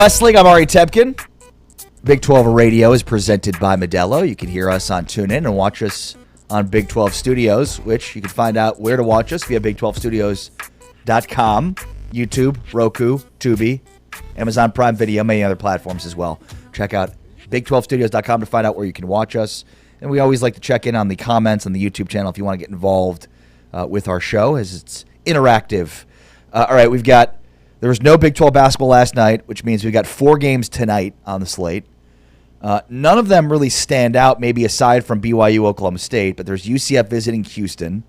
Wrestling, I'm Ari Tepkin. Big 12 Radio is presented by Modelo. You can hear us on TuneIn and watch us on Big 12 Studios, which you can find out where to watch us via Big12Studios.com, YouTube, Roku, Tubi, Amazon Prime Video, many other platforms as well. Check out Big12Studios.com to find out where you can watch us. And we always like to check in on the comments on the YouTube channel if you want to get involved with our show, as it's interactive. All right, there was no Big 12 basketball last night, which means we've got 4 games tonight on the slate. None of them really stand out, maybe aside from BYU, Oklahoma State, but there's UCF visiting Houston.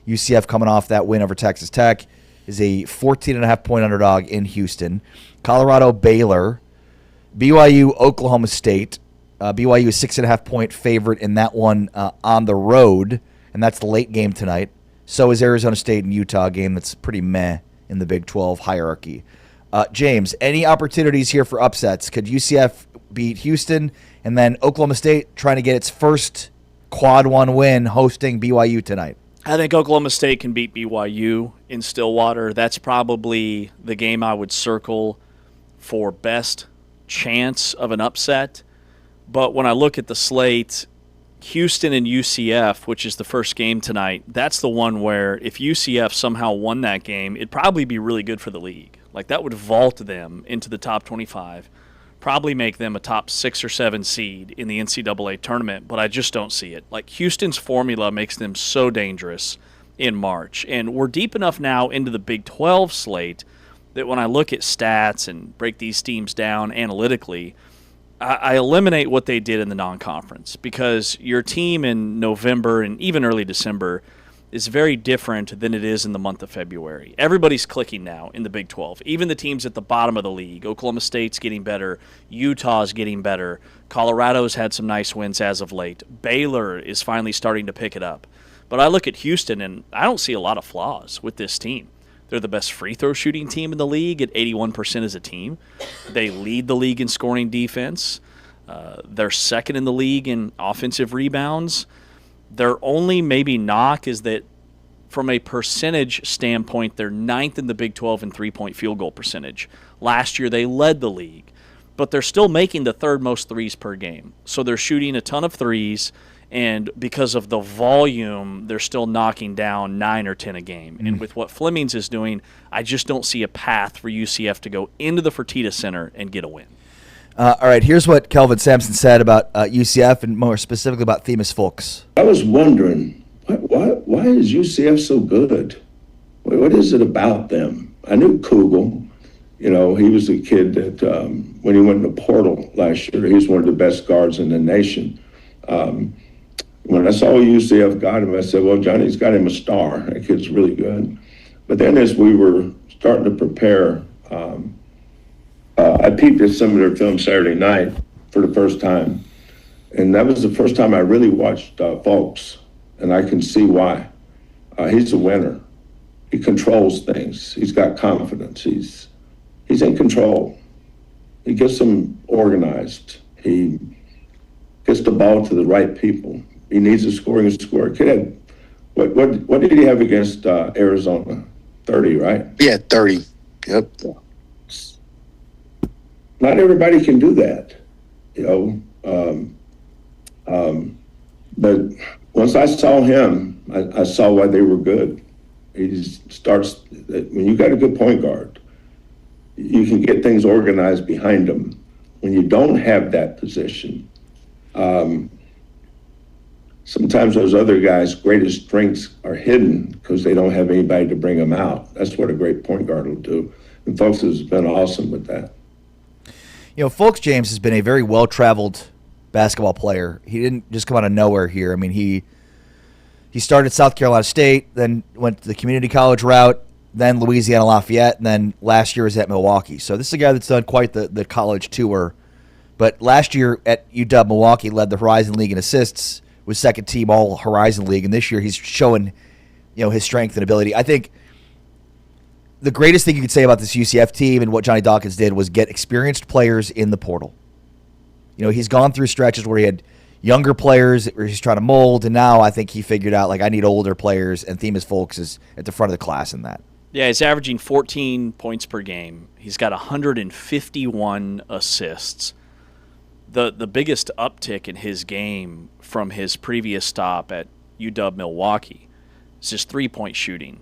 UCF coming off that win over Texas Tech is a 14.5-point underdog in Houston. Colorado, Baylor, BYU, Oklahoma State. BYU is 6.5-point favorite in that one on the road, and that's the late game tonight. So is Arizona State and Utah, a game that's pretty meh in the Big 12 hierarchy. James, any opportunities here for upsets? Could UCF beat Houston, and then Oklahoma State trying to get its first quad one win hosting BYU tonight? I think Oklahoma State can beat BYU in Stillwater. That's probably the game I would circle for best chance of an upset. But when I look at the slate, Houston and UCF, which is the first game tonight, that's the one where if UCF somehow won that game, it'd probably be really good for the league. Like, that would vault them into the top 25, probably make them a top 6 or 7 seed in the NCAA tournament, but I just don't see it. Like, Houston's formula makes them so dangerous in March. And we're deep enough now into the Big 12 slate that when I look at stats and break these teams down analytically, I eliminate what they did in the non-conference, because your team in November and even early December is very different than it is in the month of February. Everybody's clicking now in the Big 12. Even the teams at the bottom of the league. Oklahoma State's getting better. Utah's getting better. Colorado's had some nice wins as of late. Baylor is finally starting to pick it up. But I look at Houston, and I don't see a lot of flaws with this team. They're the best free throw shooting team in the league at 81% as a team. They lead the league in scoring defense. They're second in the league in offensive rebounds. Their only maybe knock is that from a percentage standpoint, they're 9th in the Big 12 in three-point field goal percentage. Last year they led the league, but they're still making the third most threes per game. So they're shooting a ton of threes, and because of the volume, they're still knocking down 9 or 10 a game. And with what Flemings is doing, I just don't see a path for UCF to go into the Fertitta Center and get a win. All right, here's what Kelvin Sampson said about UCF, and more specifically about Themis Folks. I was wondering, why is UCF so good? What is it about them? I knew Kugel. You know, he was a kid that when he went in the portal last year, he was one of the best guards in the nation. When I saw UCF got him, I said, well, Johnny's got him a star. That kid's really good. But then as we were starting to prepare, I peeped at some of their film Saturday night for the first time. And that was the first time I really watched Folks. And I can see why. He's a winner. He controls things. He's got confidence. He's in control. He gets them organized. He gets the ball to the right people. He needs a scoring score. Kid had, what did he have against Arizona? 30, right? Yeah, 30. Yep. Not everybody can do that, you know. But once I saw him, I saw why they were good. He starts, when you got a good point guard, you can get things organized behind him. When you don't have that position, sometimes those other guys' greatest strengths are hidden because they don't have anybody to bring them out. That's what a great point guard will do. And Folks has been awesome with that. You know, Folks, James, has been a very well-traveled basketball player. He didn't just come out of nowhere here. I mean, he started at South Carolina State, then went to the community college route, then Louisiana Lafayette, and then last year was at Milwaukee. So this is a guy that's done quite the college tour. But last year at UW Milwaukee led the Horizon League in assists, was second team all Horizon League, and this year he's showing, you know, his strength and ability. I think the greatest thing you could say about this UCF team and what Johnny Dawkins did was get experienced players in the portal. You know, he's gone through stretches where he had younger players that he's trying to mold, and now I think he figured out, like, I need older players, and Themis Folks is at the front of the class in that. Yeah, he's averaging 14 points per game. He's got 151 assists. The biggest uptick in his game from his previous stop at UW Milwaukee is his three-point shooting.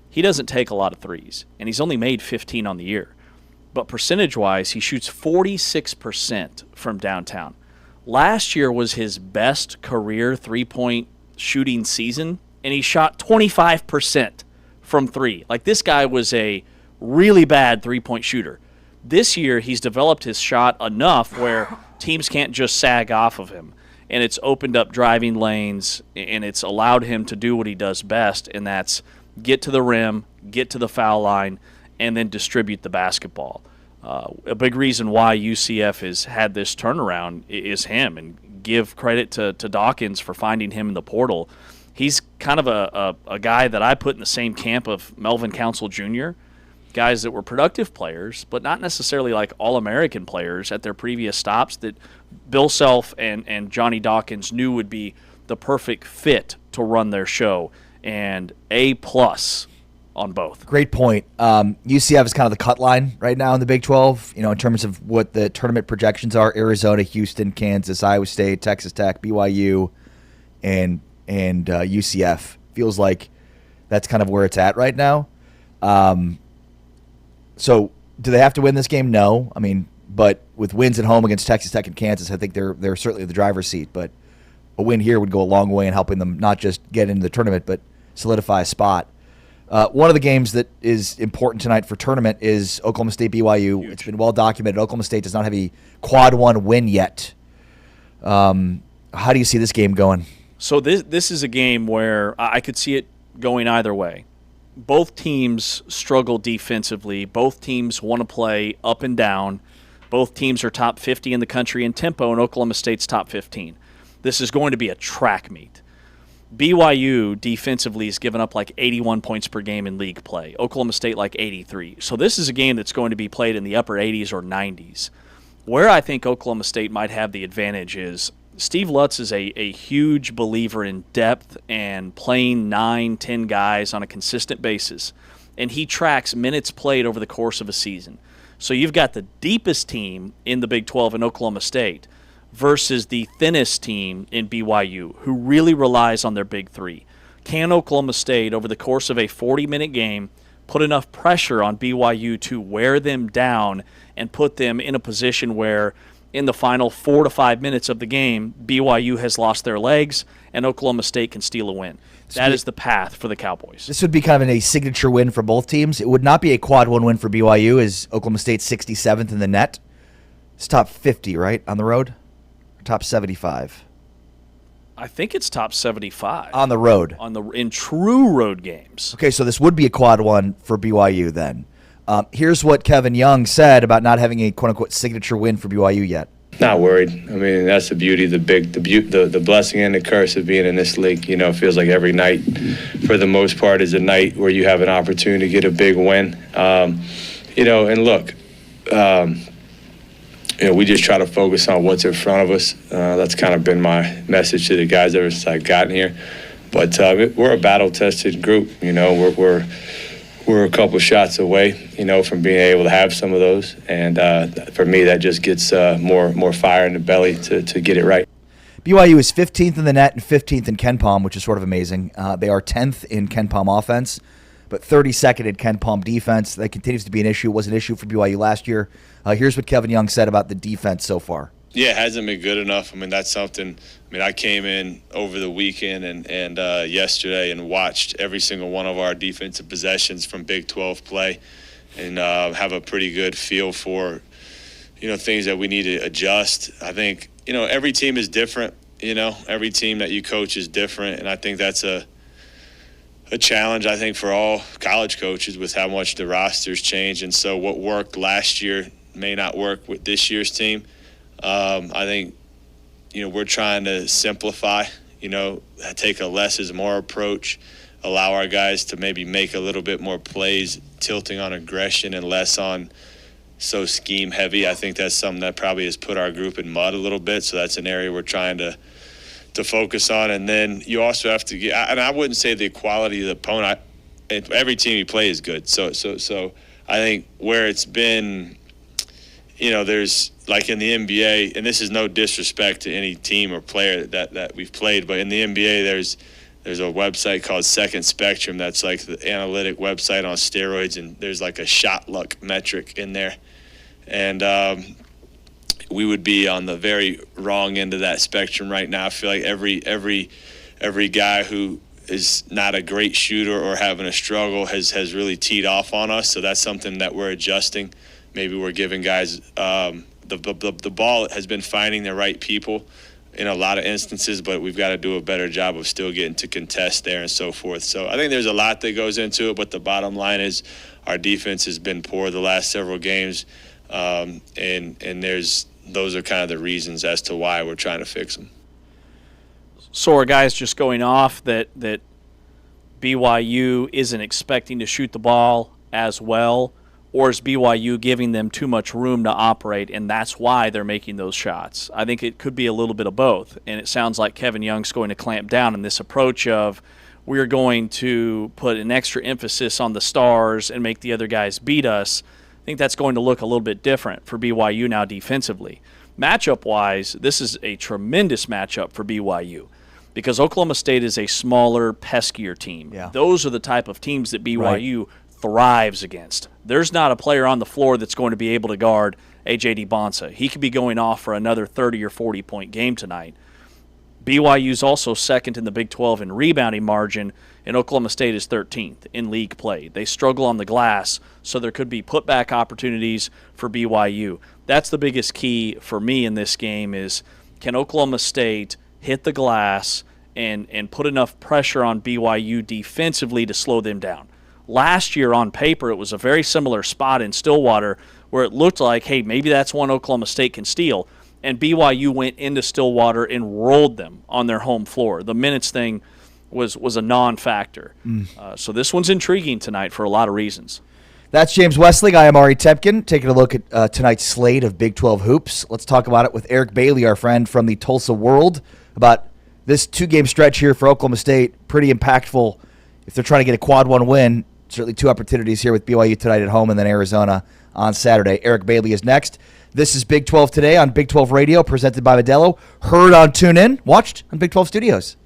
He doesn't take a lot of threes, and he's only made 15 on the year. But percentage-wise, he shoots 46% from downtown. Last year was his best career three-point shooting season, and he shot 25% from three. Like, this guy was a really bad three-point shooter. This year, he's developed his shot enough where teams can't just sag off of him, and it's opened up driving lanes, and it's allowed him to do what he does best, and that's get to the rim, get to the foul line, and then distribute the basketball. A big reason why UCF has had this turnaround is him, and give credit to Dawkins for finding him in the portal. He's kind of a guy that I put in the same camp of Melvin Council Jr., guys that were productive players, but not necessarily like All-American players at their previous stops that Bill Self and Johnny Dawkins knew would be the perfect fit to run their show, and A+ on both. Great point. UCF is kind of the cut line right now in the Big 12, in terms of what the tournament projections are. Arizona, Houston, Kansas, Iowa State, Texas Tech, BYU, and UCF. Feels like that's kind of where it's at right now. So do they have to win this game? No. I mean, but with wins at home against Texas Tech and Kansas, I think they're certainly the driver's seat. But a win here would go a long way in helping them not just get into the tournament, but solidify a spot. One of the games that is important tonight for tournament is Oklahoma State BYU. Huge. It's been well documented. Oklahoma State does not have a quad one win yet. How do you see this game going? So this is a game where I could see it going either way. Both teams struggle defensively. Both teams want to play up and down. Both teams are top 50 in the country in tempo, and Oklahoma State's top 15. This is going to be a track meet. BYU defensively has given up like 81 points per game in league play. Oklahoma State like 83. So this is a game that's going to be played in the upper 80s or 90s. Where I think Oklahoma State might have the advantage is Steve Lutz is a huge believer in depth and playing 9-10 guys on a consistent basis. And he tracks minutes played over the course of a season. So you've got the deepest team in the Big 12 in Oklahoma State versus the thinnest team in BYU, who really relies on their big three. Can Oklahoma State, over the course of a 40-minute game, put enough pressure on BYU to wear them down and put them in a position where in the final 4 to 5 minutes of the game, BYU has lost their legs and Oklahoma State can steal a win? That is the path for the Cowboys. This would be kind of a signature win for both teams. It would not be a quad one win for BYU, as Oklahoma State's 67th in the net. It's top 50, right, on the road? Top 75. I think it's top 75 on the road. In true road games. Okay, so this would be a quad one for BYU then. Here's what Kevin Young said about not having a quote unquote signature win for BYU yet. Not worried. I mean, that's the beauty, the blessing and the curse of being in this league. It feels like every night, for the most part, is a night where you have an opportunity to get a big win. And look. We just try to focus on what's in front of us. That's kind of been my message to the guys ever since I've gotten here. But we're a battle-tested group. We're a couple shots away, from being able to have some of those. And for me, that just gets more fire in the belly to get it right. BYU is 15th in the net and 15th in KenPom, which is sort of amazing. They are 10th in KenPom offense, but 32nd in KenPom defense. That continues to be an issue. It was an issue for BYU last year. Here's what Kevin Young said about the defense so far. Yeah, it hasn't been good enough. I mean, that's something. I came in over the weekend and yesterday and watched every single one of our defensive possessions from Big 12 play and have a pretty good feel for, things that we need to adjust. I think, every team is different. Every team that you coach is different, and I think that's a challenge, I think, for all college coaches with how much the rosters change. And so what worked last year may not work with this year's team. I think, we're trying to simplify, take a less is more approach, allow our guys to maybe make a little bit more plays, tilting on aggression and less on so scheme heavy. I think that's something that probably has put our group in mud a little bit. So that's an area we're trying to focus on. And then you also have to get, and I wouldn't say the quality of the opponent. every team you play is good. So I think where it's been, there's like in the NBA, and this is no disrespect to any team or player that we've played, but in the NBA there's a website called Second Spectrum that's like the analytic website on steroids, and there's like a shot luck metric in there. And we would be on the very wrong end of that spectrum right now. I feel like every guy who is not a great shooter or having a struggle has really teed off on us. So that's something that we're adjusting. Maybe we're giving guys the ball has been finding the right people in a lot of instances, but we've got to do a better job of still getting to contest there and so forth. So I think there's a lot that goes into it, but the bottom line is our defense has been poor the last several games, and those are kind of the reasons as to why we're trying to fix them. So are guys just going off that BYU isn't expecting to shoot the ball as well, or is BYU giving them too much room to operate, and that's why they're making those shots? I think it could be a little bit of both, and it sounds like Kevin Young's going to clamp down in this approach of we're going to put an extra emphasis on the stars and make the other guys beat us. I think that's going to look a little bit different for BYU now defensively. Matchup-wise, this is a tremendous matchup for BYU because Oklahoma State is a smaller, peskier team. Yeah. Those are the type of teams that BYU thrives against. There's not a player on the floor that's going to be able to guard A.J. DeBonsa. He could be going off for another 30 or 40-point game tonight. BYU's also second in the Big 12 in rebounding margin, and Oklahoma State is 13th in league play. They struggle on the glass, so there could be putback opportunities for BYU. That's the biggest key for me in this game is can Oklahoma State hit the glass and put enough pressure on BYU defensively to slow them down. Last year on paper it was a very similar spot in Stillwater where it looked like, hey, maybe that's one Oklahoma State can steal. And BYU went into Stillwater and rolled them on their home floor. The minutes thing was a non-factor. So this one's intriguing tonight for a lot of reasons. That's James Westling. I am Ari Tepkin, taking a look at tonight's slate of Big 12 hoops. Let's talk about it with Eric Bailey, our friend from the Tulsa World, about this two-game stretch here for Oklahoma State. Pretty impactful if they're trying to get a quad one win. Certainly two opportunities here with BYU tonight at home and then Arizona on Saturday. Eric Bailey is next. This is Big 12 Today on Big 12 Radio, presented by Modelo. Heard on TuneIn, watched on Big 12 Studios.